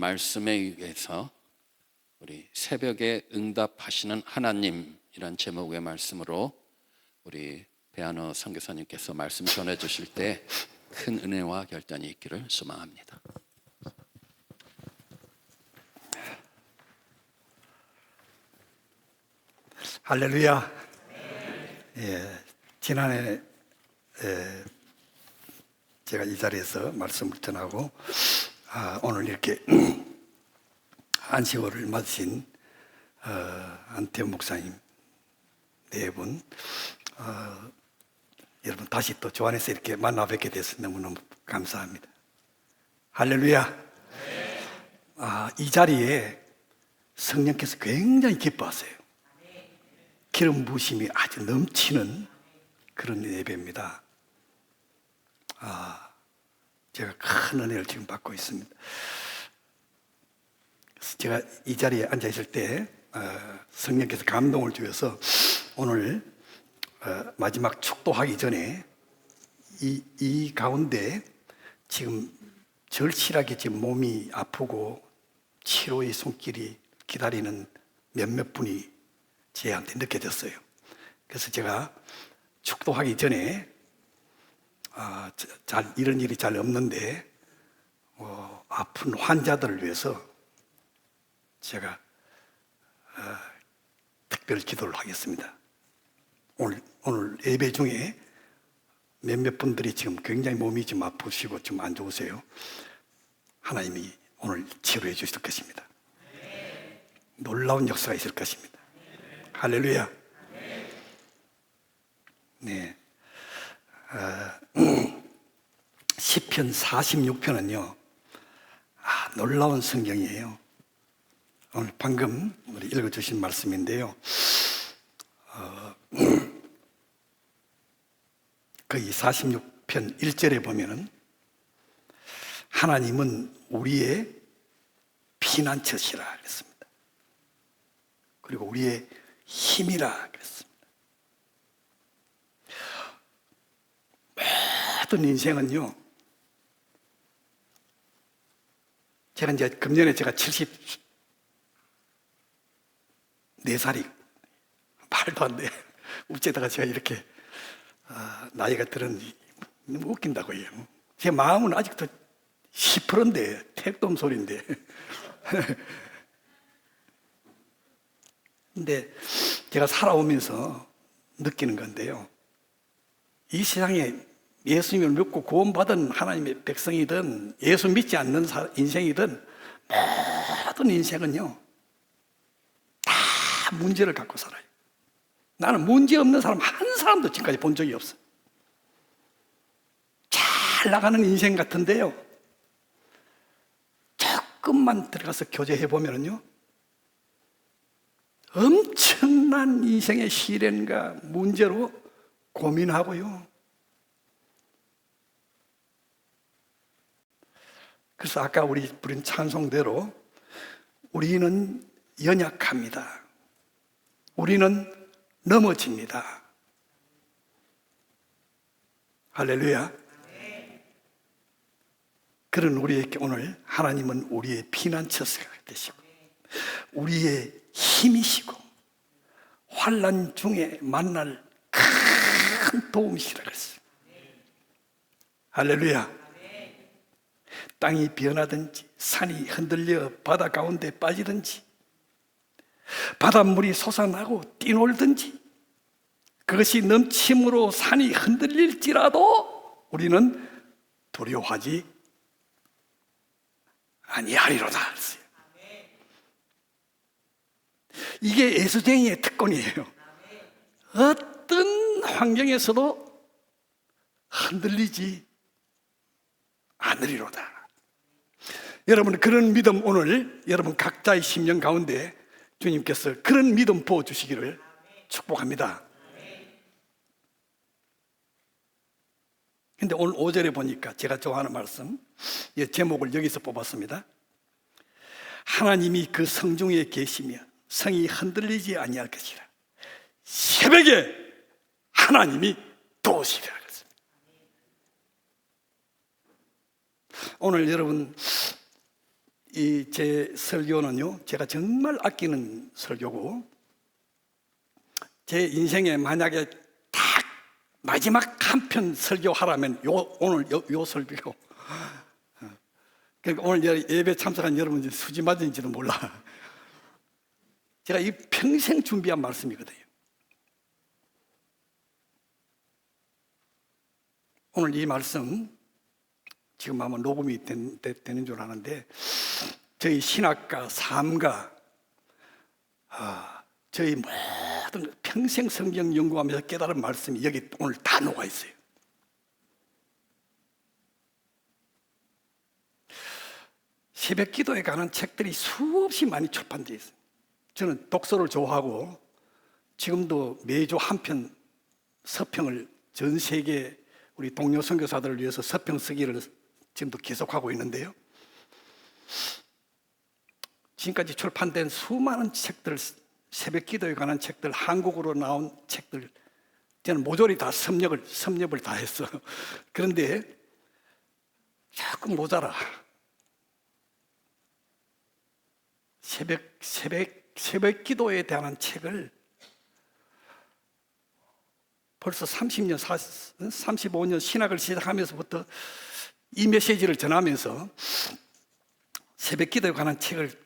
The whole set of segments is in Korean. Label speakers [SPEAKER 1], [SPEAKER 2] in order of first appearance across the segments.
[SPEAKER 1] 말씀에 의해서 우리 새벽에 응답하시는 하나님이란 제목의 말씀으로 우리 배한호 선교사님께서 말씀 전해 주실 때 큰 은혜와 결단이 있기를 소망합니다.
[SPEAKER 2] 할렐루야. 지난해 제가 이 자리에서 말씀을 전하고 오늘 이렇게 안식월을 맞으신 안태호 목사님 네 분, 여러분 다시 또 조안에서 이렇게 만나 뵙게 돼서 너무너무 감사합니다. 할렐루야. 이 자리에 성령께서 굉장히 기뻐하세요. 기름 부으심이 아주 넘치는 그런 예배입니다. 제가 큰 은혜를 지금 받고 있습니다. 그래서 제가 이 자리에 앉아 있을 때 성령께서 감동을 주셔서 오늘 마지막 축도하기 전에 이 가운데 지금 절실하게 지금 몸이 아프고 치료의 손길이 기다리는 몇몇 분이 저한테 느껴졌어요. 그래서 제가 축도하기 전에 이런 일이 잘 없는데 아픈 환자들을 위해서 제가 특별 기도를 하겠습니다. 오늘 예배 중에 몇몇 분들이 지금 굉장히 몸이 좀 아프시고 좀 안 좋으세요. 하나님이 오늘 치료해 주실 것입니다. 놀라운 역사가 있을 것입니다. 할렐루야. 네. 시편 46편은요 놀라운 성경이에요. 오늘 방금 우리 읽어주신 말씀인데요, 거의 46편 1절에 보면은 하나님은 우리의 피난처시라 그랬습니다. 그리고 우리의 힘이라 그랬습니다. 모든 인생은요, 제가 이제 금년에 제가 74살이 말도 안 돼. 우째다가 제가 이렇게 나이가 들었는지 너무 웃긴다고요. 제 마음은 아직도 10%인데 택돔 소리인데 근데 제가 살아오면서 느끼는 건데요, 이 세상에 예수님을 믿고 구원받은 하나님의 백성이든 예수 믿지 않는 인생이든 모든 인생은요 다 문제를 갖고 살아요. 나는 문제 없는 사람 한 사람도 지금까지 본 적이 없어요. 잘 나가는 인생 같은데요, 조금만 들어가서 교제해 보면요 엄청난 인생의 시련과 문제로 고민하고요. 그래서 아까 우리 부른 찬송대로 우리는 연약합니다. 우리는 넘어집니다. 할렐루야. 그런 우리에게 오늘 하나님은 우리의 피난처가 되시고 우리의 힘이시고 환난 중에 만날 큰 도움이시라 그랬어요. 할렐루야. 땅이 변하든지 산이 흔들려 바다 가운데 빠지든지 바닷물이 솟아나고 뛰놀든지 그것이 넘침으로 산이 흔들릴지라도 우리는 두려워하지 아니하리로다 그랬어요. 이게 예수쟁이의 특권이에요. 어떤 환경에서도 흔들리지 않으리로다. 여러분, 그런 믿음 오늘 여러분 각자의 심령 가운데 주님께서 그런 믿음 부어주시기를 축복합니다. 근데 오늘 5절에 보니까 제가 좋아하는 말씀, 제목을 여기서 뽑았습니다. 하나님이 그 성중에 계시며 성이 흔들리지 아니할 것이라. 새벽에 하나님이 도우시리라 그랬습니다. 오늘 여러분 이 제 설교는요, 제가 정말 아끼는 설교고, 제 인생에 만약에 딱 마지막 한 편 설교하라면 오늘 요 설교. 그러니까 오늘 예배 참석한 여러분 수지 맞은지도 몰라. 제가 이 평생 준비한 말씀이거든요. 오늘 이 말씀 지금 아마 녹음이 되는 줄 아는데, 저희 신학과, 삶과 저희 모든 평생 성경 연구하면서 깨달은 말씀이 여기 오늘 다 녹아 있어요. 새벽 기도에 관한 책들이 수없이 많이 출판되어 있어요. 저는 독서를 좋아하고 지금도 매주 한 편 서평을 전 세계 우리 동료 선교사들을 위해서 서평 쓰기를 지금도 계속하고 있는데요. 지금까지 출판된 수많은 책들, 새벽 기도에 관한 책들, 한국어로 나온 책들, 저는 모조리 다 섭렵을 다 했어. 그런데 조금 모자라. 새벽 기도에 대한 책을 벌써 30년, 35년 신학을 시작하면서부터 이 메시지를 전하면서 새벽 기도에 관한 책을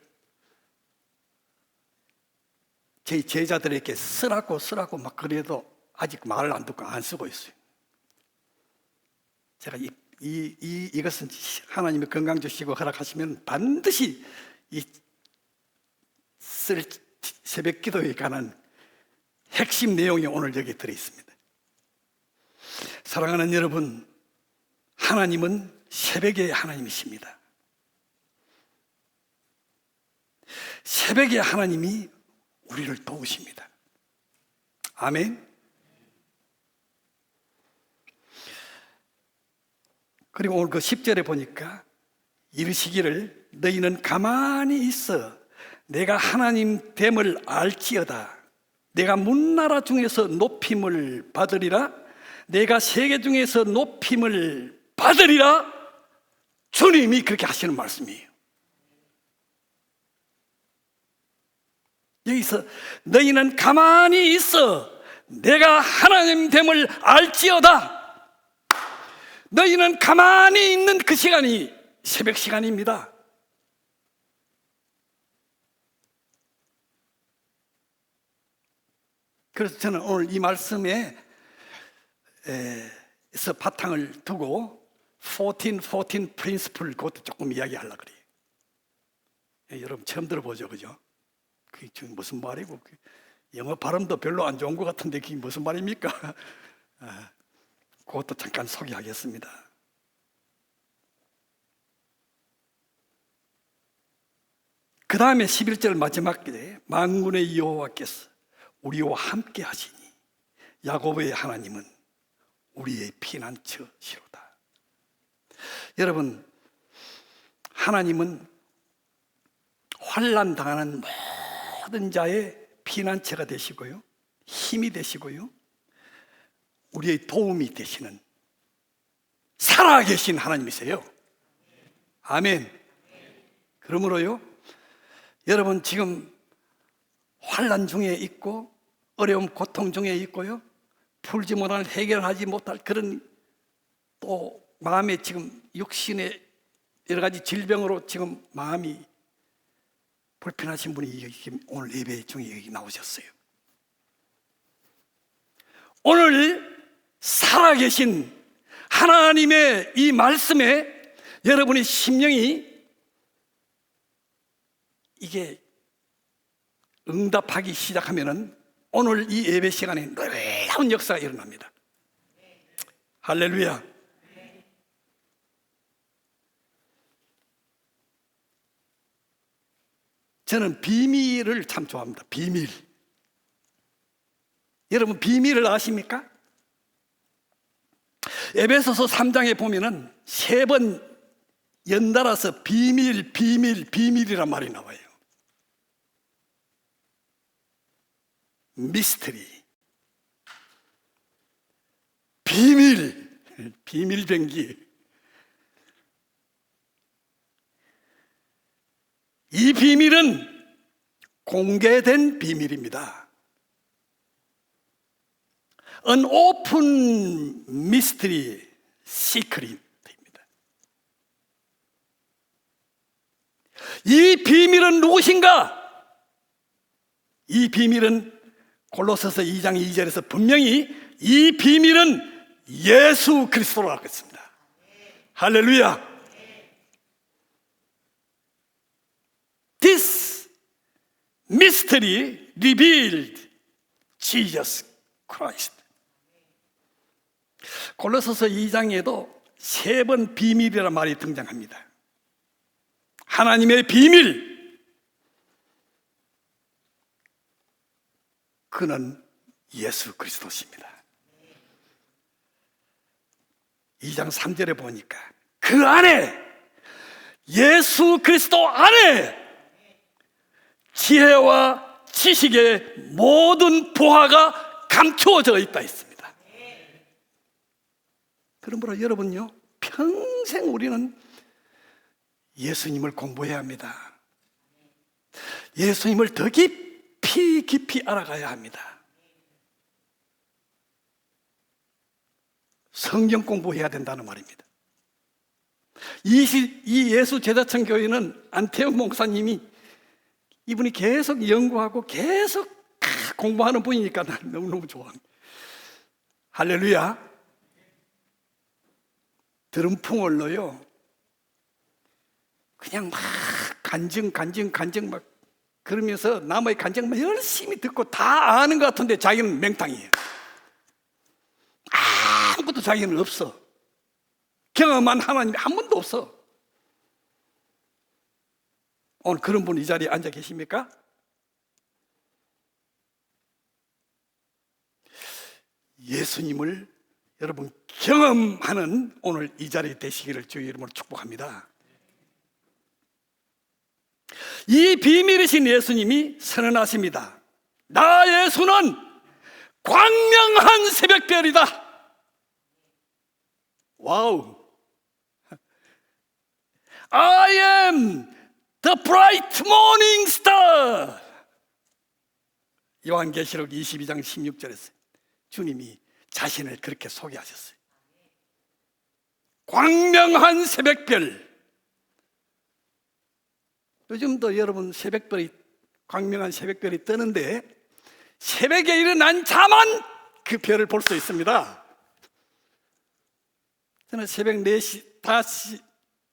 [SPEAKER 2] 제 제자들에게 쓰라고 막 그래도 아직 말을 안 듣고 안 쓰고 있어요. 제가 이것은 하나님이 건강 주시고 허락하시면 반드시 쓸 새벽 기도에 관한 핵심 내용이 오늘 여기 들어있습니다. 사랑하는 여러분, 하나님은 새벽의 하나님이십니다. 새벽의 하나님이 우리를 도우십니다. 아멘. 그리고 오늘 그 10절에 보니까 이르시기를 너희는 가만히 있어 내가 하나님 됨을 알지어다. 내가 문나라 중에서 높임을 받으리라. 내가 세계 중에서 높임을 받으리라. 주님이 그렇게 하시는 말씀이에요. 여기서 너희는 가만히 있어 내가 하나님 됨을 알지어다. 너희는 가만히 있는 그 시간이 새벽 시간입니다. 그래서 저는 오늘 이 말씀에 서 바탕을 두고 14 principle 그것도 조금 이야기하려고 그래요. 여러분 처음 들어보죠, 그죠? 그게 지금 무슨 말이고, 영어 발음도 별로 안 좋은 것 같은데 그게 무슨 말입니까? 그것도 잠깐 소개하겠습니다. 그 다음에 11절 마지막에 만군의 여호와께서 우리와 함께 하시니 야곱의 하나님은 우리의 피난처시로다. 여러분, 하나님은 환난 당하는 모든 자의 피난처가 되시고요, 힘이 되시고요, 우리의 도움이 되시는 살아계신 하나님이세요. 아멘. 그러므로요, 여러분 지금 환난 중에 있고 어려움 고통 중에 있고요, 풀지 못할 해결하지 못할 그런 또 마음에 지금 육신의 여러 가지 질병으로 지금 마음이 불편하신 분이 오늘 예배 중에 여기 나오셨어요. 오늘 살아계신 하나님의 이 말씀에 여러분의 심령이 이게 응답하기 시작하면은 오늘 이 예배 시간에 놀라운 역사가 일어납니다. 할렐루야. 저는 비밀을 참 좋아합니다. 비밀. 여러분 비밀을 아십니까? 에베소서 3장에 보면은 3번 연달아서 비밀이란 말이 나와요. 미스터리, 비밀 병기. 이 비밀은 공개된 비밀입니다. An open mystery secret입니다. 이 비밀은 무엇인가? 이 비밀은 골로새서 2장 2절에서 분명히 이 비밀은 예수 그리스도라고 했습니다. 할렐루야. This mystery revealed Jesus Christ. 골로새서 2장에도 3번 비밀이라는 말이 등장합니다. 하나님의 비밀, 그는 예수 그리스도십니다. 2장 3절에 보니까 그 안에, 예수 그리스도 안에 지혜와 지식의 모든 보화가 감추어져 있다 했습니다. 그러므로 여러분요, 평생 우리는 예수님을 공부해야 합니다. 예수님을 더 깊이 알아가야 합니다. 성경 공부해야 된다는 말입니다. 이 예수 제자청 교회는 안태영 목사님이, 이분이 계속 연구하고 계속 공부하는 분이니까 난 너무너무 좋아합니다. 할렐루야. 드럼풍을로요, 그냥 막 간증 막 그러면서 남의 간증 막 열심히 듣고 다 아는 것 같은데 자기는 맹탕이에요. 아무것도 자기는 없어. 경험한 하나님이 한 번도 없어. 오늘 그런 분 이 자리에 앉아 계십니까? 예수님을 여러분 경험하는 오늘 이 자리에 되시기를 주의 이름으로 축복합니다. 이 비밀이신 예수님이 선언하십니다. 나 예수는 광명한 새벽별이다. 와우. I am the bright morning star. 요한계시록 22장 16절에서 주님이 자신을 그렇게 소개하셨어요. 광명한 새벽별. 요즘도 여러분 새벽별이, 광명한 새벽별이 뜨는데 새벽에 일어난 자만 그 별을 볼 수 있습니다. 저는 새벽 4시, 5시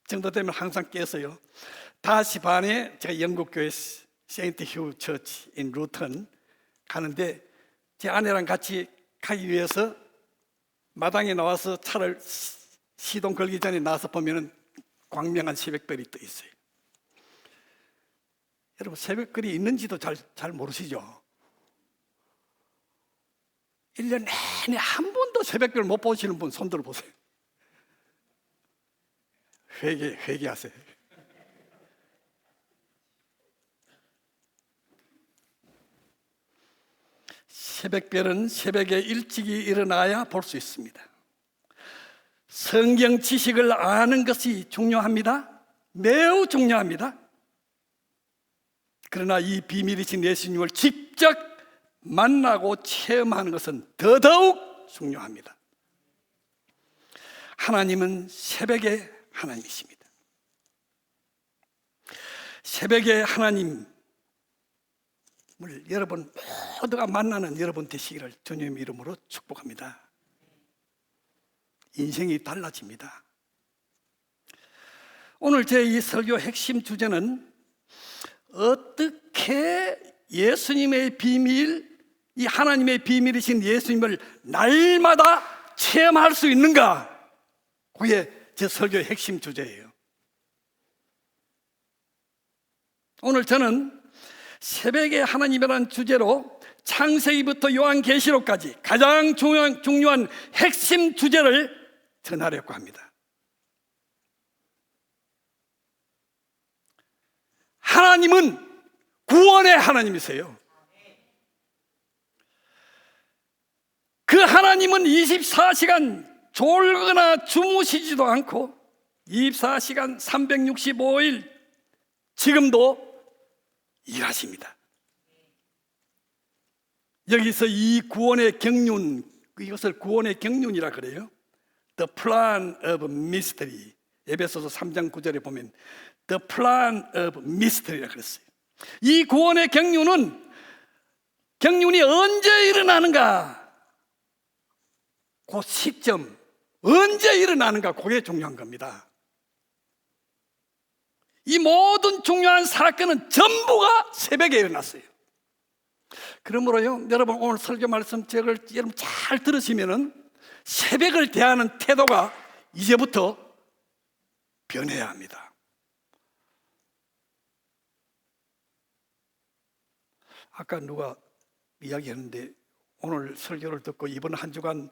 [SPEAKER 2] 정도 되면 항상 깨서요, 5시 반에 제가 영국교회 세인트 휴 처치 인 루턴 가는데, 제 아내랑 같이 가기 위해서 마당에 나와서 차를 시동 걸기 전에 나와서 보면은 광명한 새벽별이 떠 있어요. 여러분 새벽별이 있는지도 잘 모르시죠? 1년 내내 한 번도 새벽별 못 보시는 분 손 들어보세요. 회개하세요. 새벽별은 새벽에 일찍이 일어나야 볼 수 있습니다. 성경 지식을 아는 것이 중요합니다. 매우 중요합니다. 그러나 이 비밀이신 예수님을 직접 만나고 체험하는 것은 더더욱 중요합니다. 하나님은 새벽의 하나님이십니다. 새벽의 하나님을 여러분 모두가 만나는 여러분 되시기를 주님 이름으로 축복합니다. 인생이 달라집니다. 오늘 제 이 설교 핵심 주제는 어떻게 예수님의 비밀, 이 하나님의 비밀이신 예수님을 날마다 체험할 수 있는가? 그게 제 설교의 핵심 주제예요. 오늘 저는 새벽의 하나님이라는 주제로 창세기부터 요한계시록까지 가장 중요한 핵심 주제를 전하려고 합니다. 하나님은 구원의 하나님이세요. 그 하나님은 24시간 졸거나 주무시지도 않고 24시간 365일 지금도 일하십니다. 여기서 이 구원의 경륜, 이것을 구원의 경륜이라 그래요. The plan of mystery. 에베소서 3장 9절에 보면 The plan of mystery라 그랬어요. 이 구원의 경륜이 언제 일어나는가? 그 시점, 언제 일어나는가? 그게 중요한 겁니다. 이 모든 중요한 사건은 전부가 새벽에 일어났어요. 그러므로요, 여러분 오늘 설교 말씀 여러분 잘 들으시면은 새벽을 대하는 태도가 이제부터 변해야 합니다. 아까 누가 이야기했는데 오늘 설교를 듣고 이번 한 주간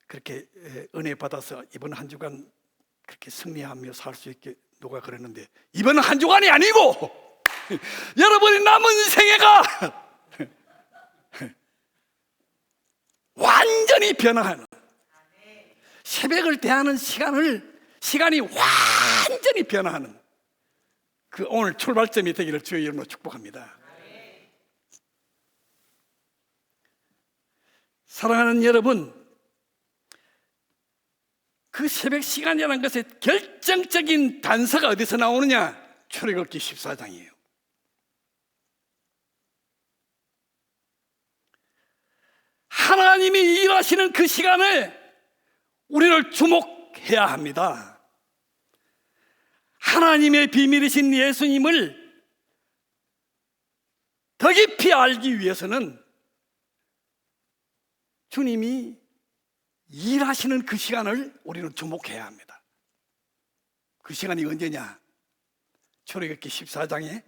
[SPEAKER 2] 그렇게 은혜 받아서 이번 한 주간 그렇게 승리하며 살 수 있게 누가 그랬는데 이번 한 주간이 아니고 여러분이 남은 생애가 완전히 변화하는 새벽을 대하는 시간이 완전히 변화하는 그 오늘 출발점이 되기를 주의 이름으로 축복합니다. 사랑하는 여러분, 그 새벽 시간이라는 것의 결정적인 단서가 어디서 나오느냐? 출애굽기 14장이에요. 하나님이 일하시는 그 시간에 우리를 주목해야 합니다. 하나님의 비밀이신 예수님을 더 깊이 알기 위해서는 주님이 일하시는 그 시간을 우리는 주목해야 합니다. 그 시간이 언제냐? 출애굽기 14장에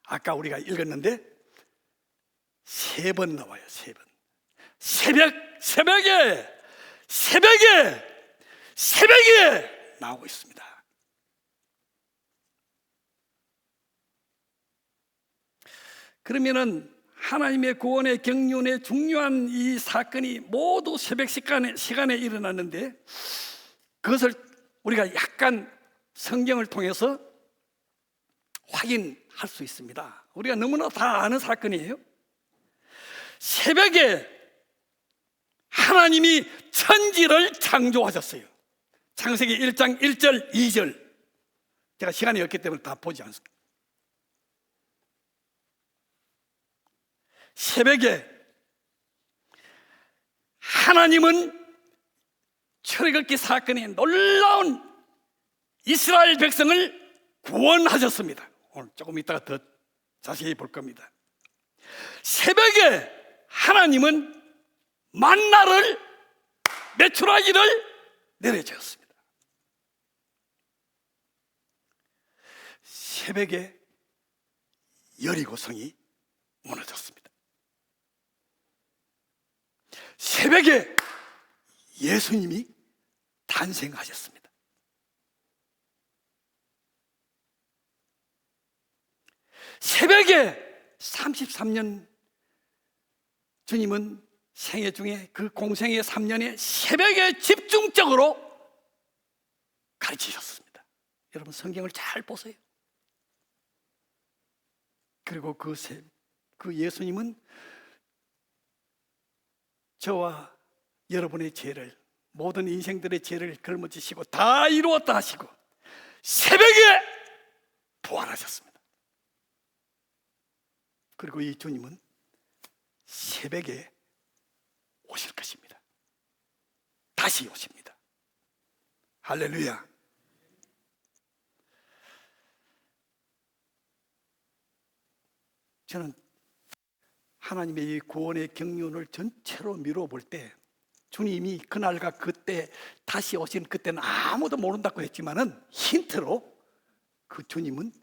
[SPEAKER 2] 아까 우리가 읽었는데 3번 나와요. 3번. 새벽에 나오고 있습니다. 그러면은 하나님의 구원의 경륜의 중요한 이 사건이 모두 새벽 시간에 일어났는데 그것을 우리가 약간 성경을 통해서 확인할 수 있습니다. 우리가 너무나 다 아는 사건이에요. 새벽에 하나님이 천지를 창조하셨어요. 창세기 1장 1절 2절. 제가 시간이 없기 때문에 다 보지 않습니다. 새벽에 하나님은 출애굽기 사건의 놀라운 이스라엘 백성을 구원하셨습니다. 오늘 조금 이따가 더 자세히 볼 겁니다. 새벽에 하나님은 만나를 메추라기를 내려주었습니다. 새벽에 여리고성이 무너졌습니다. 새벽에 예수님이 탄생하셨습니다. 새벽에 33년 주님은 생애 중에 그 공생의 3년에 새벽에 집중적으로 가르치셨습니다. 여러분 성경을 잘 보세요. 그리고 그 예수님은 저와 여러분의 죄를, 모든 인생들의 죄를 걸머지시고 다 이루었다 하시고 새벽에 부활하셨습니다. 그리고 이 주님은 새벽에 오실 것입니다. 다시 오십니다. 할렐루야. 저는 하나님의 이 구원의 경륜을 전체로 미루어 볼 때 주님이 그날과 그때 다시 오신 그때는 아무도 모른다고 했지만은 힌트로 그 주님은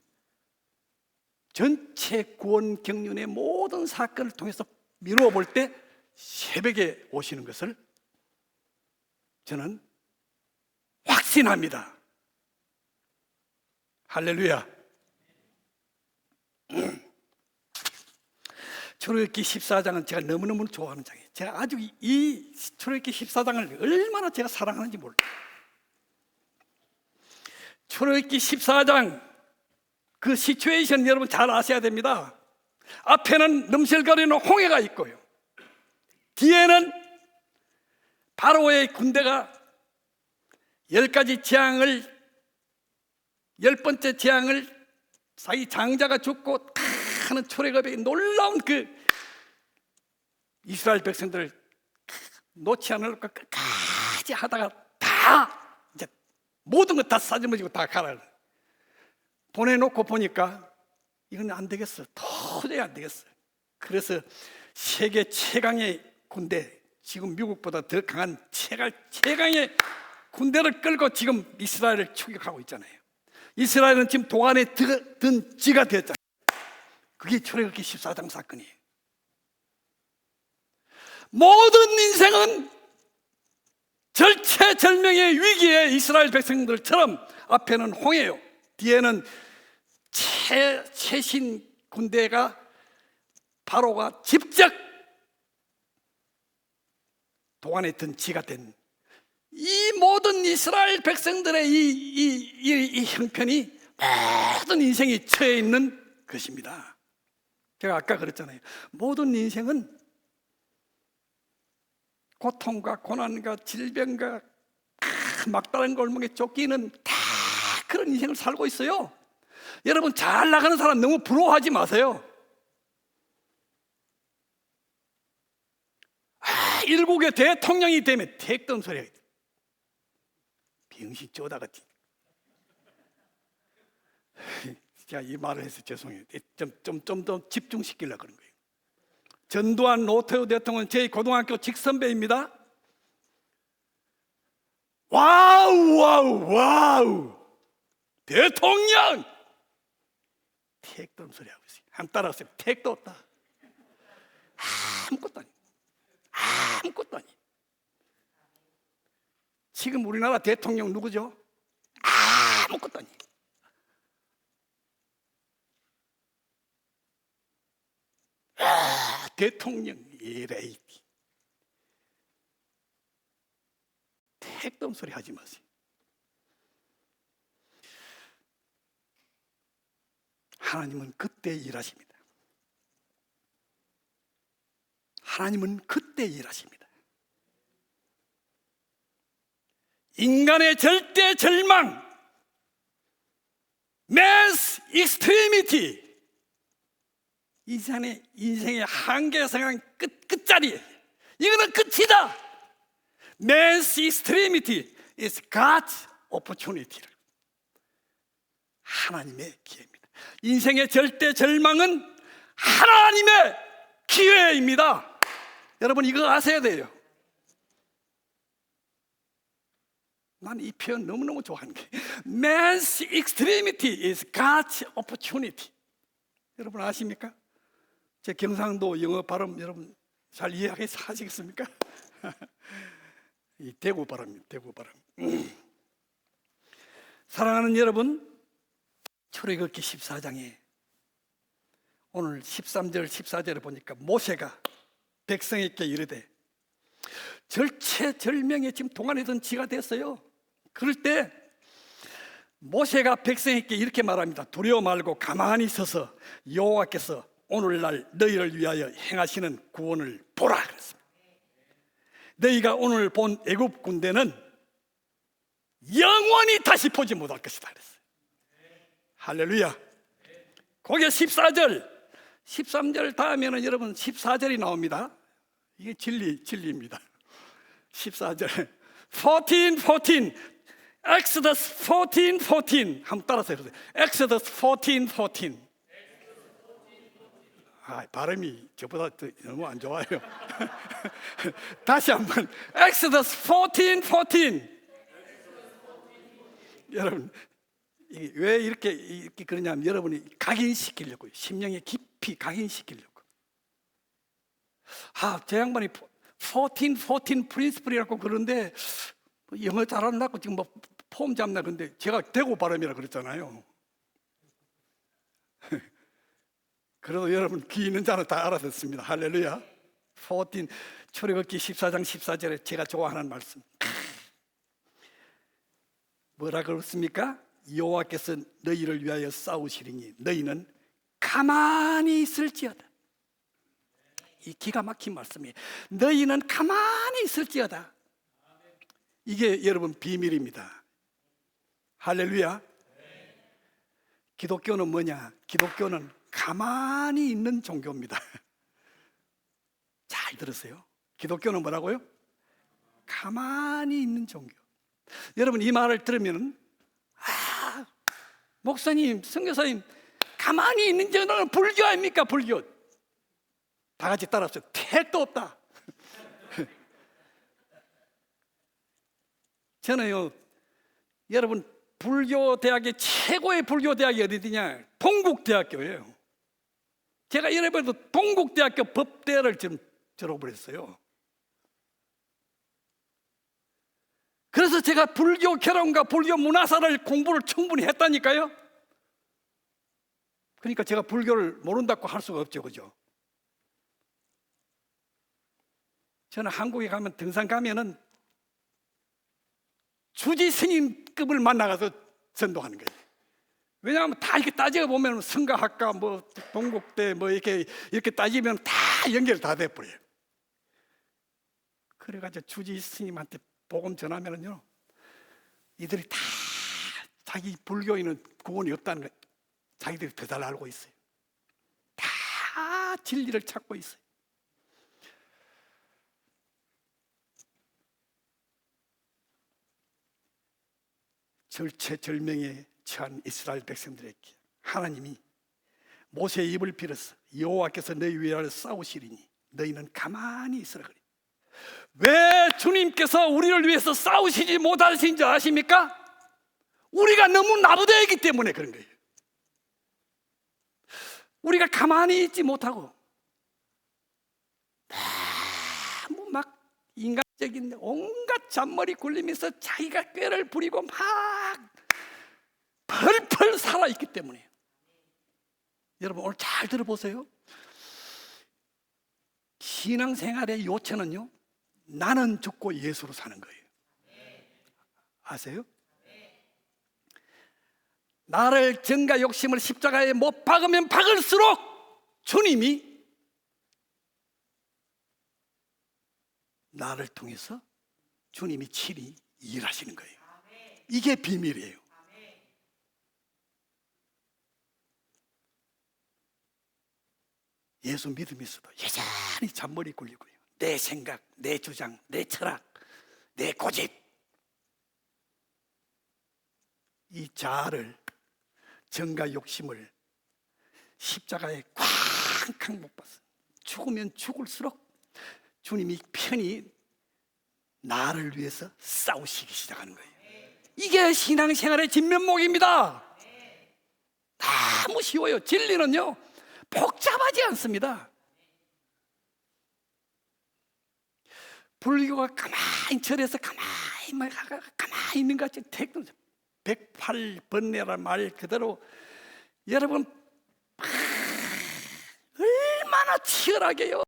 [SPEAKER 2] 전체 구원 경륜의 모든 사건을 통해서 미루어 볼 때 새벽에 오시는 것을 저는 확신합니다. 할렐루야. 출애굽기 14장은 제가 너무너무 좋아하는 장이에요. 제가 아주 이 출애굽기 14장을 얼마나 제가 사랑하는지 몰라요. 출애굽기 14장 그 시츄에이션 여러분 잘 아셔야 됩니다. 앞에는 넘실거리는 홍해가 있고요, 뒤에는 바로의 군대가 10가지 재앙을, 10번째 재앙을 자기 장자가 죽고 하는 초래급의 놀라운 그 이스라엘 백성들을 놓지 않으려고 끝까지 하다가 다 이제 모든 것 다 싸지머지고 다 가라 보내놓고 보니까 이건 안 되겠어. 도저히 안 되겠어. 그래서 세계 최강의 군대, 지금 미국보다 더 강한 최강의 군대를 끌고 지금 이스라엘을 추격하고 있잖아요. 이스라엘은 지금 도안에 든 쥐가 되었잖아요. 그게 출애굽기 14장 사건이에요. 모든 인생은 절체절명의 위기에 이스라엘 백성들처럼 앞에는 홍해요, 뒤에는 최신 군대가 바로가 직접 도안에 든 쥐가 된 이 모든 이스라엘 백성들의 이 형편이 모든 인생이 처해 있는 것입니다. 제가 아까 그랬잖아요. 모든 인생은 고통과 고난과 질병과 막다른 골목에 쫓기는 다 그런 인생을 살고 있어요. 여러분, 잘 나가는 사람 너무 부러워하지 마세요. 일국의 대통령이 되면 택던 소리가 있다. 병신 쪼다같이. 제가 이 말을 해서 죄송해요. 좀 더 집중시키려고 그런 거예요. 전두환 노태우 대통령은 제 고등학교 직선배입니다. 와우 대통령! 택도 소리 하고 있어요. 한번 따라하세요. 택도 없다. 아무것도 아니. 지금 우리나라 대통령 누구죠? 아무것도 아니. 대통령 이래. 택도 소리 하지 마세요. 하나님은 그때 일하십니다. 하나님은 그때 일하십니다. 인간의 절대 절망, mass extremity, 인생의 한계에 성한 끝자리, 이거는 끝이다. Man's extremity is God's opportunity. 하나님의 기회입니다. 인생의 절대 절망은 하나님의 기회입니다. 여러분, 이거 아셔야 돼요. 난 이 표현 너무너무 좋아하는 게 Man's extremity is God's opportunity. 여러분 아십니까? 제 경상도 영어 발음 여러분 잘 이해하시겠습니까? 이 대구 발음입니다. 대구 발음. 사랑하는 여러분, 출애굽기 14장에 오늘 13절 14절에 보니까 모세가 백성에게 이르되, 절체절명에 지금 동안이던 쥐가 됐어요. 그럴 때 모세가 백성에게 이렇게 말합니다. 두려워 말고 가만히 서서 여호와께서 오늘날 너희를 위하여 행하시는 구원을 보라 그랬습니다. 너희가 오늘 본 애굽 군대는 영원히 다시 보지 못할 것이다 그랬어요. 할렐루야. 거기에 14절 13절 다음에는 여러분 14절이 나옵니다. 이게 진리입니다. 14절 14 Exodus 14 한번 따라서 해보세요. Exodus 14 발음이 저보다 너무 안 좋아요. 다시 한번 Exodus 14 여러분, 왜 이렇게 그러냐면 여러분이 각인시키려고요. 심령에 깊이 각인시키려고. 제 양반이 14 프린시플이라고 그러는데 영어 잘한다고 지금 뭐 폼 잡나 그런데 제가 대구 발음이라 그랬잖아요. 그래도 여러분 귀 있는 자는 다 알아듣습니다. 할렐루야. 14 출애굽기 14장 14절에 제가 좋아하는 말씀. 뭐라 그렇습니까? 여호와께서 너희를 위하여 싸우시리니 너희는 가만히 있을지어다. 이 기가 막힌 말씀이에요. 너희는 가만히 있을지어다. 이게 여러분 비밀입니다. 할렐루야. 기독교는 뭐냐? 기독교는 가만히 있는 종교입니다. 잘 들으세요. 기독교는 뭐라고요? 가만히 있는 종교. 여러분 이 말을 들으면 목사님, 선교사님, 가만히 있는 종교는 불교 아닙니까? 불교. 다 같이 따라하세요. 택도 없다. 저는요, 여러분 불교 대학의 최고의 불교 대학이 어디냐? 동국대학교예요. 제가 여러분도 동국대학교 법대를 지금 졸업을 했어요. 그래서 제가 불교 결혼과 불교 문화사를 공부를 충분히 했다니까요. 그러니까 제가 불교를 모른다고 할 수가 없죠, 그죠? 저는 한국에 가면 등산 가면은 주지 스님급을 만나가서 전도하는 거예요. 왜냐하면 다 이렇게 따져 보면 성가학과 뭐 동국대 뭐 이렇게 따지면 다 연결 다 돼버려요. 그래가지고 주지 스님한테 복음 전하면은요, 이들이 다 자기 불교인은 구원이 없다는 거 자기들이 더 잘 알고 있어요. 다 진리를 찾고 있어요. 절체절명에 처한 이스라엘 백성들에게 하나님이 모세의 입을 빌어서 여호와께서 너희 위하여 싸우시리니 너희는 가만히 있으라 그래. 왜 주님께서 우리를 위해서 싸우시지 못하신 줄 아십니까? 우리가 너무 나부대이기 때문에 그런 거예요. 우리가 가만히 있지 못하고 너무 막 인간적인 온갖 잔머리 굴리면서 자기가 꾀를 부리고 막 펄펄 살아있기 때문에. 여러분 오늘 잘 들어보세요. 신앙생활의 요체는요, 나는 죽고 예수로 사는 거예요. 아세요? 나를 정과 욕심을 십자가에 못 박으면 박을수록 주님이 나를 통해서 주님이 친히 일하시는 거예요. 이게 비밀이에요. 예수 믿으면서도 여전히 잔머리 굴리고요. 내 생각, 내 주장, 내 철학, 내 고집, 이 자아를, 정과 욕심을 십자가에 쾅쾅 못 박았어요. 죽으면 죽을수록 주님이 편히 나를 위해서 싸우시기 시작하는 거예요. 이게 신앙생활의 진면목입니다. 너무 쉬워요. 진리는요 복잡하지 않습니다. 불교가 가만히 절에서 가만히 있는 것 같이 108번뇌란 말 그대로 여러분 얼마나 치열하게요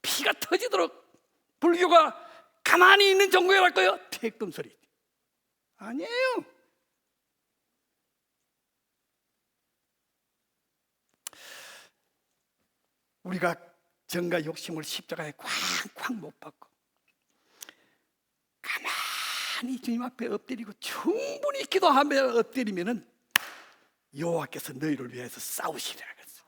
[SPEAKER 2] 피가 터지도록 불교가 가만히 있는 종교랄까요? 택금소리 아니에요. 우리가 정과 욕심을 십자가에 쾅쾅 못 박고 가만히 주님 앞에 엎드리고 충분히 기도하며 엎드리면은 여호와께서 너희를 위해서 싸우시리라 그랬어요.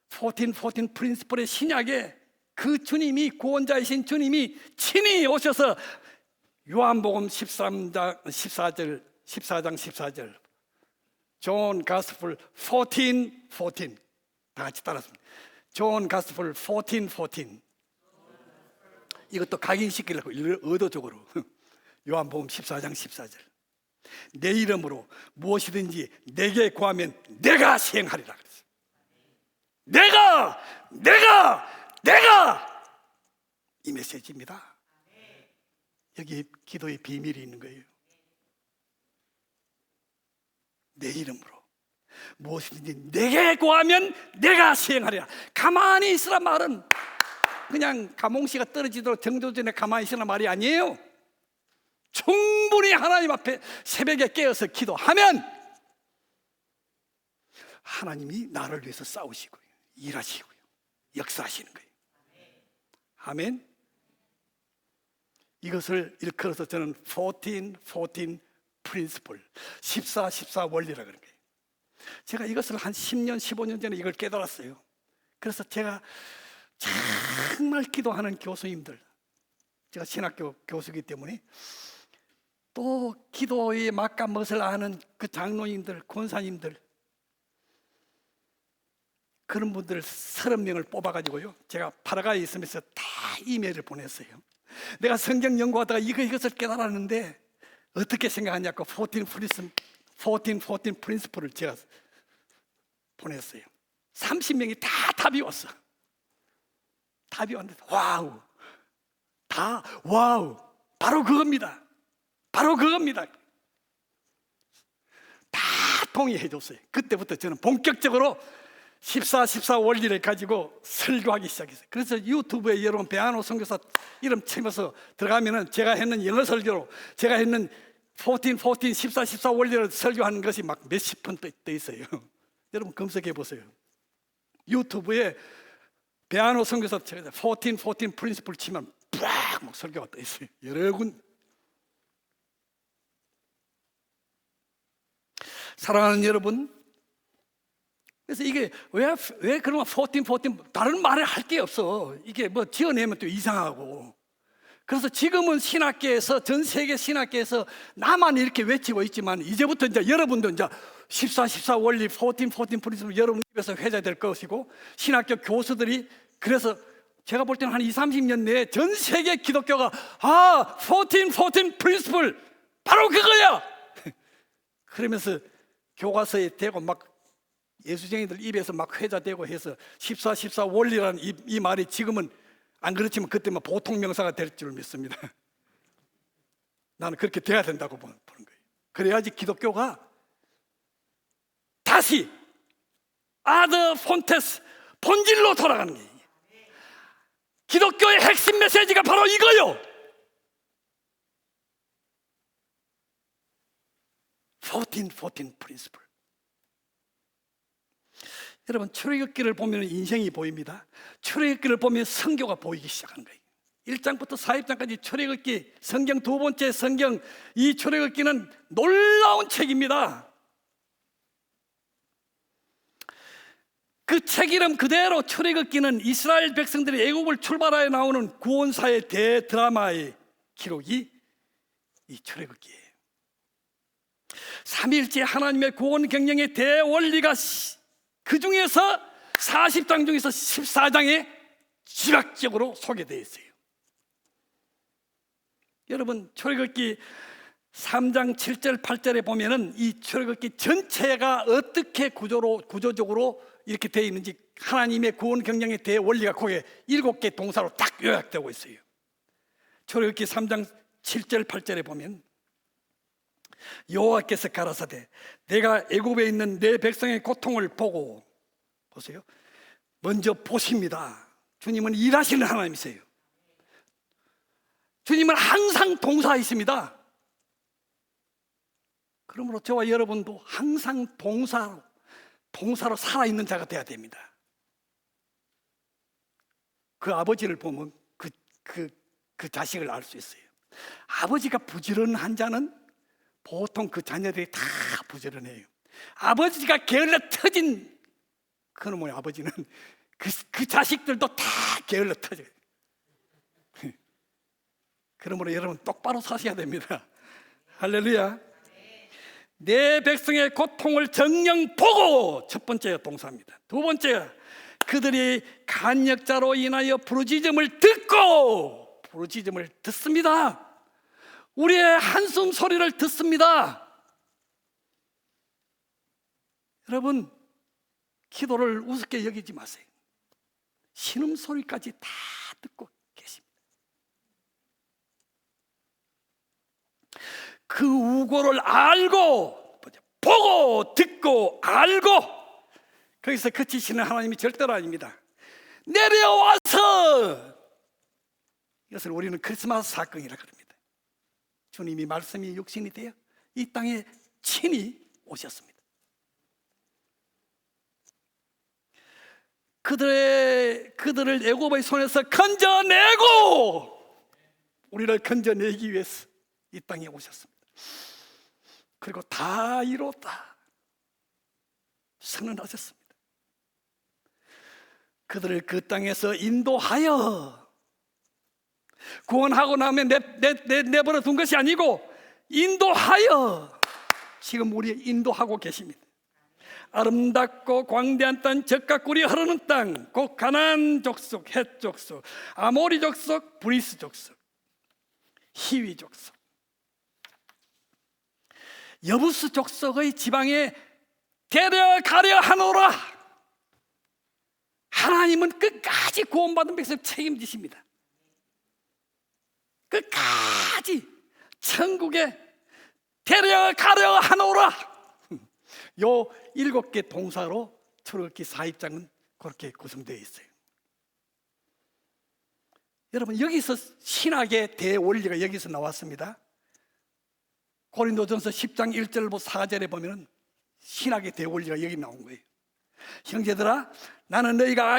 [SPEAKER 2] 14 프린시플의 신약에 그 주님이 구원자이신 주님이 친히 오셔서 요한복음 14장 14절 존 가스플 14 다 같이 따라합니다. 존 가스플 14 이것도 각인시키려고 의도적으로 요한복음 14장 14절 내 이름으로 무엇이든지 내게 구하면 내가 시행하리라 그랬어요. 내가 이 메시지입니다. 여기 기도의 비밀이 있는 거예요. 내 이름으로 무엇이든지 내게 구하면 내가 시행하리라. 가만히 있으란 말은 그냥 가몽씨가 떨어지도록 정조전에 가만히 있으란 말이 아니에요. 충분히 하나님 앞에 새벽에 깨어서 기도하면 하나님이 나를 위해서 싸우시고요, 일하시고요, 역사하시는 거예요. 아멘. 이것을 일컬어서 저는 14 프린시플, 14 원리라 그런 거예요. 제가 이것을 한 10년, 15년 전에 이걸 깨달았어요. 그래서 제가 정말 기도하는 교수님들, 제가 신학교 교수이기 때문에 또 기도의 맛과 멋을 아는 그 장로님들, 권사님들, 그런 분들 30명을 뽑아가지고요, 제가 파라과이에 있으면서 다 이메일을 보냈어요. 내가 성경 연구하다가 이것을 깨달았는데 어떻게 생각하냐고 14 프린시플을 제가 보냈어요. 30명이 다 답이 왔어. 답이 왔는데 와우, 바로 그겁니다. 바로 그겁니다. 다 동의해 줬어요. 그때부터 저는 본격적으로 14 원리를 가지고 설교하기 시작했어요. 그래서 유튜브에 여러분 배한호 선교사 이름 치면서 들어가면은 제가 했는 영어 설교로 제가 했는 14 원리를 설교하는 것이 막 몇십 번 떠 있어요. 여러분 검색해 보세요. 유튜브에 배한호 선교사 14 프린시플 치면 막 설교가 떠 있어요. 여러 군. 사랑하는 여러분, 그래서 이게 왜 그러면 14 다른 말을 할 게 없어. 이게 뭐 지어내면 또 이상하고. 그래서 지금은 신학계에서, 전 세계 신학계에서 나만 이렇게 외치고 있지만 이제부터 이제 여러분도 이제 14 원리 14 프린시플 여러분 입에서 회자될 것이고, 신학교 교수들이, 그래서 제가 볼 때는 한 20-30년 내에 전 세계 기독교가 14 프린시플 바로 그거야. 그러면서 교과서에 대고 막 예수쟁이들 입에서 막 회자되고 해서 14 원리라는 이 말이 지금은 안 그렇지만 그때만 보통 명사가 될 줄 믿습니다. 나는 그렇게 돼야 된다고 보는 거예요. 그래야지 기독교가 다시 아드 폰테스 본질로 돌아가는 거예요. 기독교의 핵심 메시지가 바로 이거요. 14 프린시플. 여러분, 출애굽기를 보면 인생이 보입니다. 출애굽기를 보면 성교가 보이기 시작하는 거예요. 1장부터 4장까지 출애굽기, 성경 두 번째 성경, 이 출애굽기는 놀라운 책입니다. 그 책 이름 그대로 출애굽기는 이스라엘 백성들이 애국을 출발하여 나오는 구원사의 대드라마의 기록이 이 출애굽기예요. 삼위일체 하나님의 구원 경영의 대원리가 그 중에서 40장 중에서 14장에 지각적으로 소개되어 있어요. 여러분, 출애굽기 3장 7절 8절에 보면은 이 출애굽기 전체가 어떻게 구조적으로 이렇게 되어 있는지, 하나님의 구원 경영의 대원리가 거기에 7개 동사로 딱 요약되고 있어요. 출애굽기 3장 7절 8절에 보면 여호와께서 가라사대 내가 애굽에 있는 내 백성의 고통을 보고, 보세요, 먼저 보십니다. 주님은 일하시는 하나님이세요. 주님은 항상 동사이십니다. 그러므로 저와 여러분도 항상 동사로 살아있는 자가 되어야 됩니다. 그 아버지를 보면 그 자식을 알 수 있어요. 아버지가 부지런한 자는 보통 그 자녀들이 다 부지런해요. 아버지가 게을러 터진 그놈의 아버지는 그 자식들도 다 게을러 터져요. 그러므로 여러분 똑바로 사셔야 됩니다. 할렐루야. 내 백성의 고통을 정녕 보고, 첫 번째 동사입니다. 두 번째, 그들이 간역자로 인하여 부르짖음을 듣습니다. 우리의 한숨 소리를 듣습니다. 여러분, 기도를 우습게 여기지 마세요. 신음소리까지 다 듣고 계십니다. 그 우고를 알고, 보고, 듣고, 알고, 거기서 그치시는 하나님이 절대로 아닙니다. 내려와서, 이것을 우리는 크리스마스 사건이라 그럽니다. 주님이 말씀이 육신이 되어 이 땅에 친히 오셨습니다. 그들을 애굽의 손에서 건져내고 우리를 건져내기 위해서 이 땅에 오셨습니다. 그리고 다 이뤘다 선언하셨습니다. 그들을 그 땅에서 인도하여 구원하고 나면 내버려 둔 것이 아니고 인도하여 지금 우리 인도하고 계십니다. 아름답고 광대한 땅, 젖과 꿀이 흐르는 땅, 곧 가나안 족속, 헷 족속, 아모리 족속, 브리스 족속, 히위 족속, 여부스 족속의 지방에 데려가려 하노라. 하나님은 끝까지 구원받은 백성을 책임지십니다. 끝까지 천국에 데려가려 하노라. 요 7개 동사로 출애굽기 4입장은 그렇게 구성되어 있어요. 여러분, 여기서 신학의 대원리가 여기서 나왔습니다. 고린도전서 10장 1절부터 4절에 보면 신학의 대원리가 여기 나온 거예요. 형제들아, 나는 너희가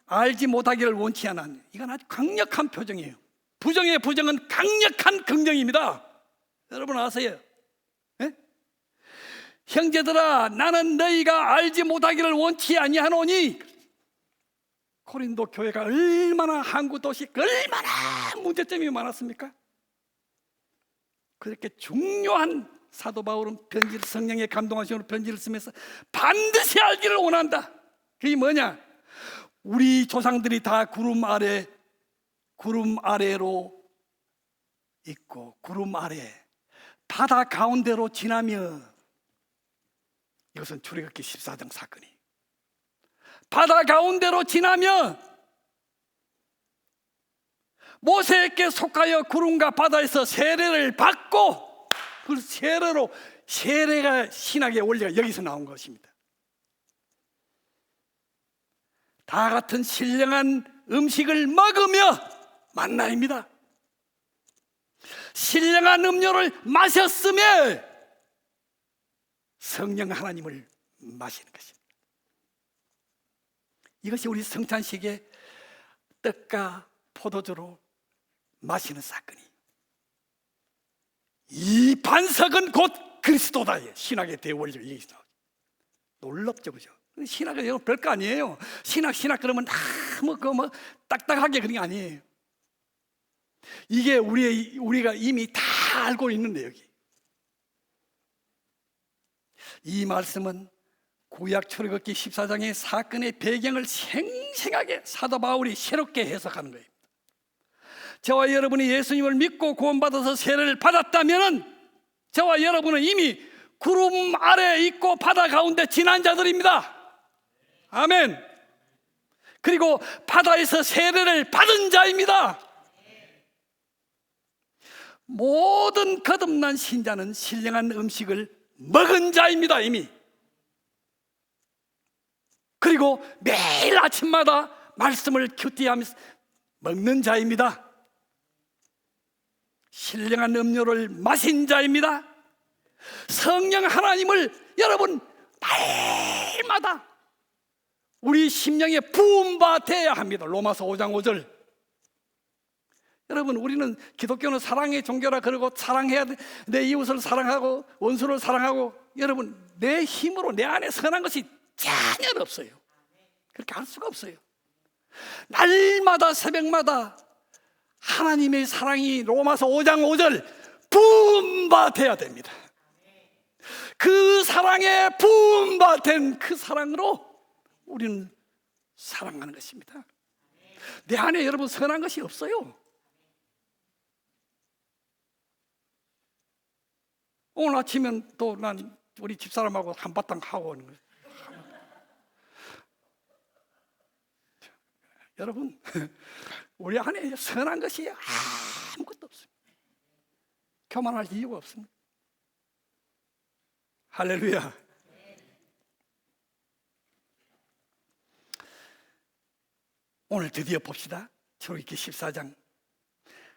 [SPEAKER 2] 알지 못하기를 원치 않아. 이건 아주 강력한 표정이에요. 부정의 부정은 강력한 긍정입니다. 여러분 아세요? 네? 형제들아, 나는 너희가 알지 못하기를 원치 아니하노니. 고린도 교회가 얼마나 항구 도시, 얼마나 문제점이 많았습니까? 그렇게 중요한 사도 바울은 편지를, 성령의 감동하심으로 편지를 쓰면서 반드시 알기를 원한다. 그게 뭐냐? 우리 조상들이 다 구름 아래로 있고 구름 아래 바다 가운데로 지나며, 이것은 출애굽기 14장 사건이 바다 가운데로 지나며 모세에게 속하여 구름과 바다에서 세례를 받고, 그 세례가 신학의 원리가 여기서 나온 것입니다. 다 같은 신령한 음식을 먹으며 만나입니다. 신령한 음료를 마셨으며 성령 하나님을 마시는 것입니다. 이것이 우리 성찬식의 떡과 포도주로 마시는 사건이, 이 반석은 곧 그리스도다. 신학의 대원리가 여기서 나오죠. 놀랍죠, 그죠? 신학은 별거 아니에요. 신학 그러면 너무 딱딱하게 그런 게 아니에요. 이게 우리가 이미 다 알고 있는 내용이. 이 말씀은 구약 출애굽기 14장의 사건의 배경을 생생하게 사도 바울이 새롭게 해석하는 거예요. 저와 여러분이 예수님을 믿고 구원받아서 세례를 받았다면 저와 여러분은 이미 구름 아래 있고 바다 가운데 지난 자들입니다. 아멘. 그리고 바다에서 세례를 받은 자입니다. 모든 거듭난 신자는 신령한 음식을 먹은 자입니다, 이미. 그리고 매일 아침마다 말씀을 큐티하면서 먹는 자입니다. 신령한 음료를 마신 자입니다. 성령 하나님을 여러분 날마다 우리 심령에 부음받아야 합니다. 로마서 5장 5절. 여러분, 우리는 기독교는 사랑의 종교라 그러고 사랑해야 돼. 내 이웃을 사랑하고 원수를 사랑하고. 여러분, 내 힘으로 내 안에 선한 것이 전혀 없어요. 그렇게 할 수가 없어요. 날마다 새벽마다 하나님의 사랑이 로마서 5장 5절 부음받아야 됩니다. 그 사랑에 부음받은 그 사랑으로 우리는 사랑하는 것입니다. 내 안에 여러분 선한 것이 없어요. 오늘 아침엔 또 난 우리 집사람하고 한바탕 하고 오는 거예요. 여러분, 우리 안에 선한 것이 아무것도 없습니다. 교만할 이유가 없습니다. 할렐루야. 오늘 드디어 봅시다. 출애굽기 14장.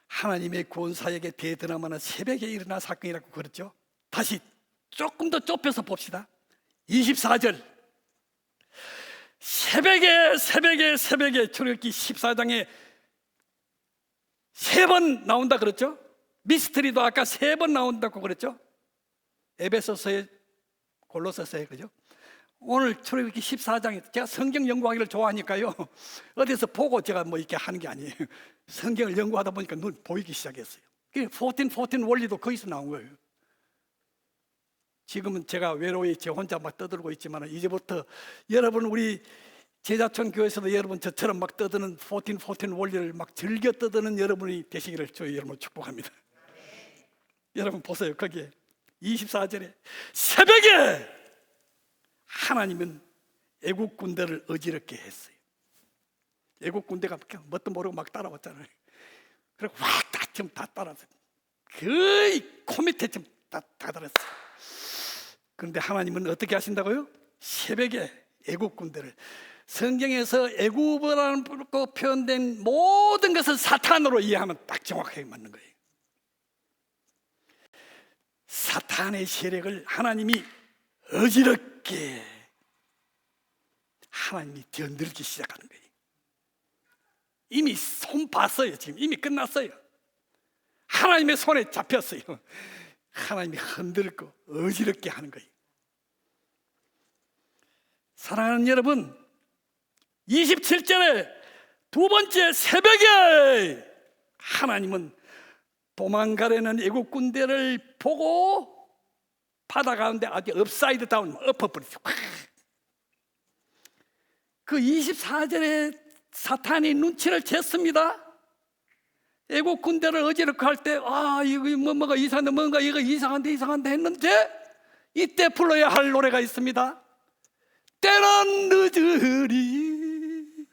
[SPEAKER 2] 하나님의 구원사역의 대드라마는 새벽에 일어난 사건이라고 그랬죠. 다시 조금 더 좁혀서 봅시다. 24절, 새벽에 출애굽기 14장에 3번 나온다 그랬죠. 미스터리도 아까 3번 나온다고 그랬죠. 에베소서에, 골로새서에, 그죠? 오늘 출애굽기 14장에 제가 성경 연구하기를 좋아하니까요, 어디서 보고 제가 뭐 이렇게 하는 게 아니에요. 성경을 연구하다 보니까 눈 보이기 시작했어요. 14 원리도 거기서 나온 거예요. 지금은 제가 외로이 제 혼자 막 떠들고 있지만, 이제부터 여러분, 우리 제자촌 교회에서도 여러분 저처럼 막 떠드는 14 원리를 막 즐겨 떠드는 여러분이 되시기를 저희 여러분 축복합니다. 여러분 보세요. 거기에 24절에 새벽에 하나님은 애국 군대를 어지럽게 했어요. 애국 군대가 뭣도 모르고 막 따라왔잖아요. 그리고 좀 다 따라서 거의 코밑에 다 들었어요. 그런데 하나님은 어떻게 하신다고요? 새벽에 애국 군대를, 성경에서 애국이라는 표현된 모든 것을 사탄으로 이해하면 딱 정확하게 맞는 거예요. 사탄의 세력을 하나님이 어지럽게, 하나님이 뒤흔들기 시작하는 거예요. 이미 손 봤어요. 지금 이미 끝났어요. 하나님의 손에 잡혔어요. 하나님이 흔들고 어지럽게 하는 거예요. 사랑하는 여러분, 27절에 두 번째 새벽에 하나님은 도망가려는 애국 군대를 보고 바다 가운데 아주 업사이드 다운 엎어버리죠. 그 24절에 사탄이 눈치를 챘습니다. 애국 군대를 어지럽게 할 때, 이거 뭐가 이상한데, 뭔가 이거 이상한데 했는데, 이때 불러야 할 노래가 있습니다. 때는 늦으리.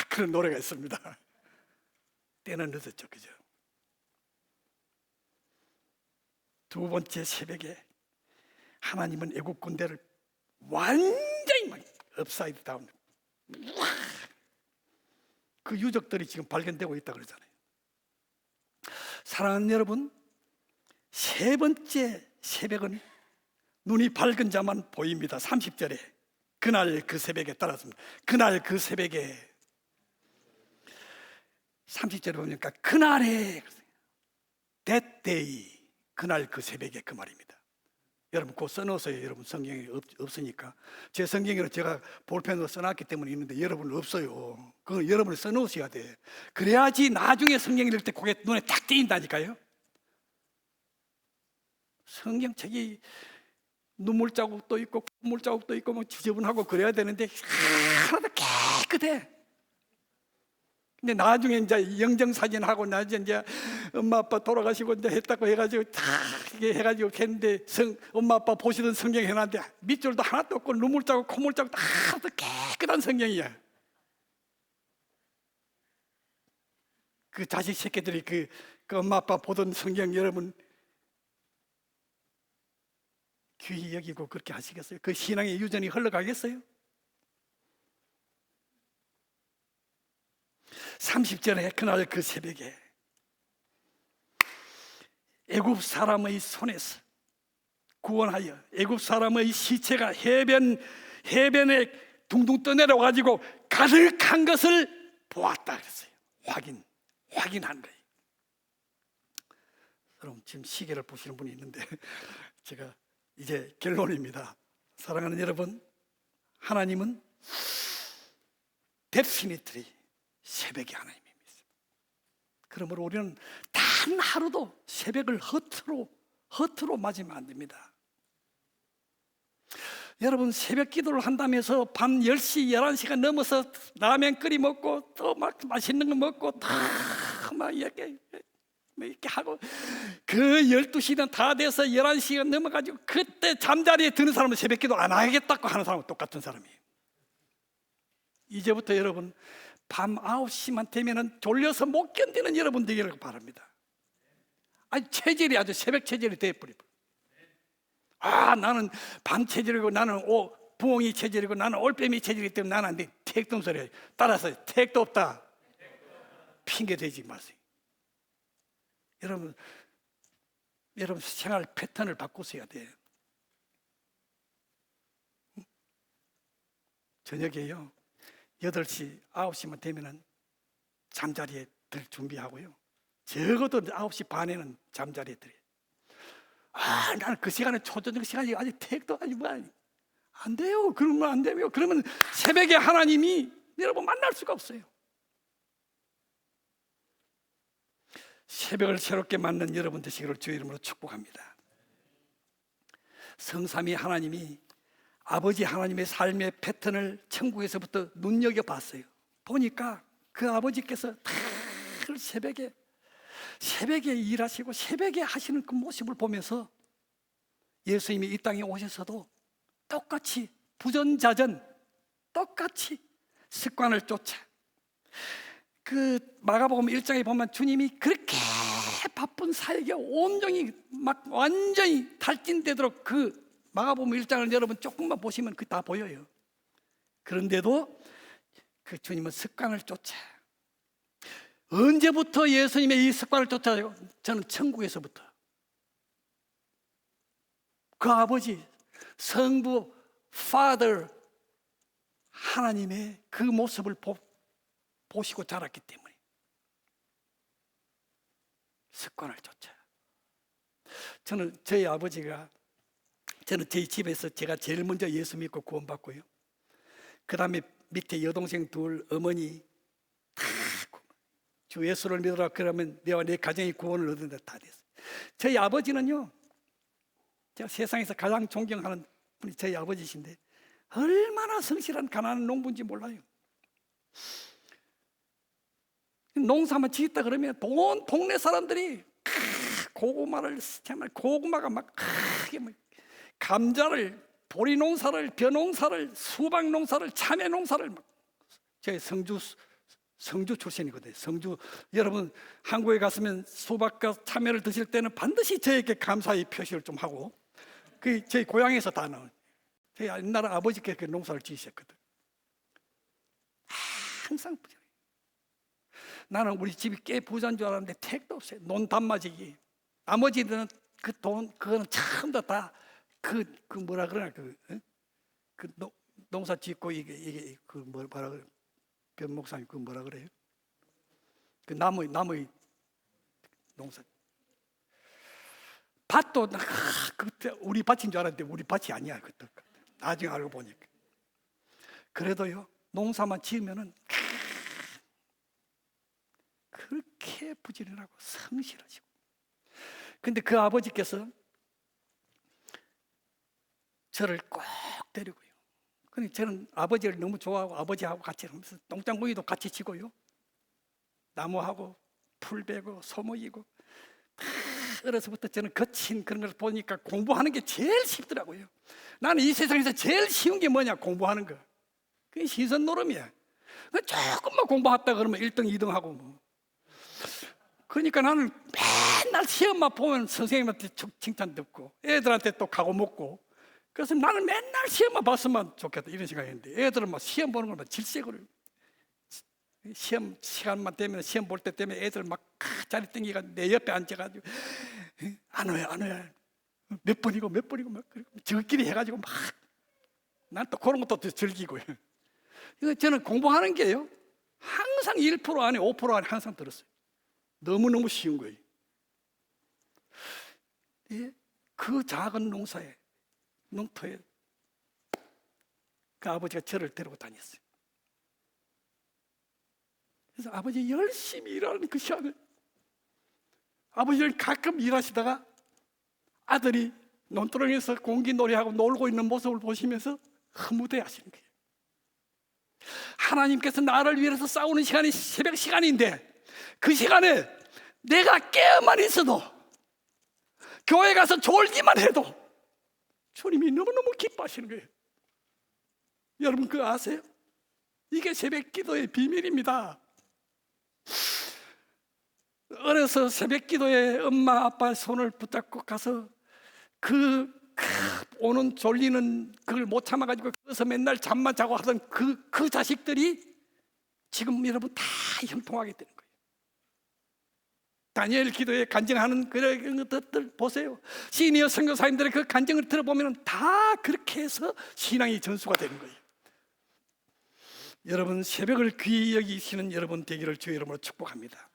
[SPEAKER 2] 그런 노래가 있습니다. 때는 늦었죠, 그죠? 두 번째 새벽에 하나님은 애국 군대를 완전히 막 업사이드 다운, 그 유적들이 지금 발견되고 있다 그러잖아요. 사랑하는 여러분, 세 번째 새벽은 눈이 밝은 자만 보입니다. 30절에 그날 그 새벽에 따랐습니다. 그날 그 새벽에, 30절에 보니까 그날에, that day, 그날 그 새벽에, 그 말입니다. 여러분 그거 써놓으세요. 여러분 성경에 없으니까. 제 성경에는 제가 볼펜으로 써놨기 때문에 있는데 여러분은 없어요. 그건 여러분이 써놓으셔야 돼. 그래야지 나중에 성경 읽을 때 그게 눈에 딱 띄인다니까요. 성경책이 눈물 자국도 있고 콧물 자국도 있고 뭐 지저분하고 그래야 되는데 하나도 깨끗해. 근데 나중에 이제 영정사진하고 나중에 이제 엄마 아빠 돌아가시고 이제 했다고 해가지고 다 이게 해가지고 했는데 엄마 아빠 보시던 성경 해놨는데 밑줄도 하나도 없고 눈물 자국 콧물 자국 다 깨끗한 성경이야. 그 자식 새끼들이 그 엄마 아빠 보던 성경 여러분 귀히 여기고 그렇게 하시겠어요? 그 신앙의 유전이 흘러가겠어요? 30절에 그날 그 새벽에 애굽 사람의 손에서 구원하여 애굽 사람의 시체가 해변에 둥둥 떠내려 가지고 가득한 것을 보았다 그랬어요. 확인한 거예요. 여러분 지금 시계를 보시는 분이 있는데 제가 이제 결론입니다. 사랑하는 여러분, 하나님은 definitely 새벽의 하나님입니다. 그러므로 우리는 단 하루도 새벽을 허투루 맞으면 안 됩니다. 여러분 새벽 기도를 한다면서 밤 10시, 11시가 넘어서 라면 끓여 먹고 또 막 맛있는 거 먹고 다 막 이렇게 하고 그 12시는 다 돼서 11시가 넘어가지고 그때 잠자리에 드는 사람은 새벽 기도 안 하겠다고 하는 사람은 똑같은 사람이에요. 이제부터 여러분 밤 9시만 되면은 졸려서 못 견디는 여러분 되기를 바랍니다. 아니 체질이 아주 새벽 체질이 돼버리고, 나는 밤 체질이고 나는 부엉이 체질이고 나는 올빼미 체질이기 때문에 나는 안 돼. 택도 없는 소리야. 따라서 택도 없다. 핑계 대지 마세요. 여러분 생활 패턴을 바꾸셔야 돼요. 저녁에요 8시, 9시만 되면은 잠자리에 들 준비하고요. 적어도 9시 반에는 잠자리에 들어요. 나는 그 시간에 초저녁 시간이 아직 택도 아니고 안 돼요. 그러면 안 되며 그러면 새벽에 하나님이 여러분 만날 수가 없어요. 새벽을 새롭게 맞는 여러분 되시기를 주의 이름으로 축복합니다. 성삼위 하나님이 아버지 하나님의 삶의 패턴을 천국에서부터 눈여겨봤어요. 보니까 그 아버지께서 늘 새벽에 일하시고 새벽에 하시는 그 모습을 보면서 예수님이 이 땅에 오셔서도 똑같이 부전자전 똑같이 습관을 쫓아 그 마가복음 1장에 보면 주님이 그렇게 바쁜 사역에 온종일 막 완전히 탈진되도록 그 마가복음 1장을 여러분 조금만 보시면 그 다 보여요. 그런데도 그 주님은 습관을 쫓아. 언제부터 예수님의 이 습관을 쫓아요? 저는 천국에서부터. 그 아버지 성부 Father 하나님의 그 모습을 보시고 자랐기 때문에 습관을 쫓아. 저는 저희 아버지가 저는 저희 집에서 제가 제일 먼저 예수 믿고 구원받고요. 그 다음에 밑에 여동생 둘, 어머니 다 주 예수를 믿으라 그러면 내와 내 가정이 구원을 얻는다 다 됐어요. 저희 아버지는요, 제가 세상에서 가장 존경하는 분이 저희 아버지신데 얼마나 성실한 가난한 농부인지 몰라요. 농사만 짓다 그러면 동네 사람들이 고구마를 정말 고구마가 막 크게 막 감자를 보리 농사를 벼농사를 수박 농사를 참외 농사를 막 제 성주 출신이거든요. 성주 여러분 한국에 갔으면 수박과 참외를 드실 때는 반드시 저에게 감사의 표시를 좀 하고 그 저희 고향에서 다 나온 저희 옛날에 아버지께 그 농사를 지으셨거든. 항상 부자예요. 나는 우리 집이 꽤 부자인 줄 알았는데 택도 없어요. 논단마지기. 나머지는 그 돈 그거는 전부 다 그 뭐라 그러나 그 농사 짓고 이게 그 뭐라 그래? 변 목사님 그 뭐라 그래요? 그 나무의 농사. 밭도 그때 우리 밭인 줄 알았는데 우리 밭이 아니야 그때. 나중에 알고 보니까. 그래도요 농사만 지으면은 그렇게 부지런하고 성실하시고. 근데 그 아버지께서 저를 꼭 데리고요. 근데 저는 아버지를 너무 좋아하고 아버지하고 같이 하면서 농장구이도 같이 치고요. 나무하고 풀 베고 소모이고 어려서부터 저는 거친 그런 걸 보니까 공부하는 게 제일 쉽더라고요. 나는 이 세상에서 제일 쉬운 게 뭐냐? 공부하는 거. 그게 시선 노름이야. 조금만 공부했다 그러면 1등, 2등 하고 뭐. 그러니까 나는 맨날 시험만 보면 선생님한테 칭찬 듣고 애들한테 또 가고 먹고 그래서 나는 맨날 시험만 봤으면 좋겠다 이런 생각했는데 애들은 막 시험 보는 걸 막 질색으로 시험 시간만 되면 시험 볼 때 때문에 애들 막 자리 땡기가 내 옆에 앉아가지고 안 와요 몇 번이고 막 저끼리 해가지고 막 난 또 그런 것도 즐기고요. 이거 저는 공부하는 게요 항상 1% 안에 5% 안에 항상 들었어요. 너무너무 쉬운 거예요. 예? 그 작은 농사에 농토에 그 아버지가 저를 데리고 다녔어요. 그래서 아버지 열심히 일하는 그 시간에 아버지를 가끔 일하시다가 아들이 논두렁에서 공기놀이하고 놀고 있는 모습을 보시면서 흐무대 하시는 거예요. 하나님께서 나를 위해서 싸우는 시간이 새벽 시간인데 그 시간에 내가 깨어만 있어도 교회 가서 졸기만 해도 주님이 너무너무 기뻐하시는 거예요. 여러분 그거 아세요? 이게 새벽 기도의 비밀입니다. 어려서 새벽 기도에 엄마 아빠 손을 붙잡고 가서 그 오는 졸리는 그걸 못 참아가지고 그래서 맨날 잠만 자고 하던 그 자식들이 지금 여러분 다 형통하게 되는 거예요. 다니엘 기도에 간증하는 그런 것들 보세요. 시니어 선교사님들의 그 간증을 들어보면 다 그렇게 해서 신앙이 전수가 되는 거예요. 여러분 새벽을 귀히 여기시는 여러분 되기를 주의 이름으로 축복합니다.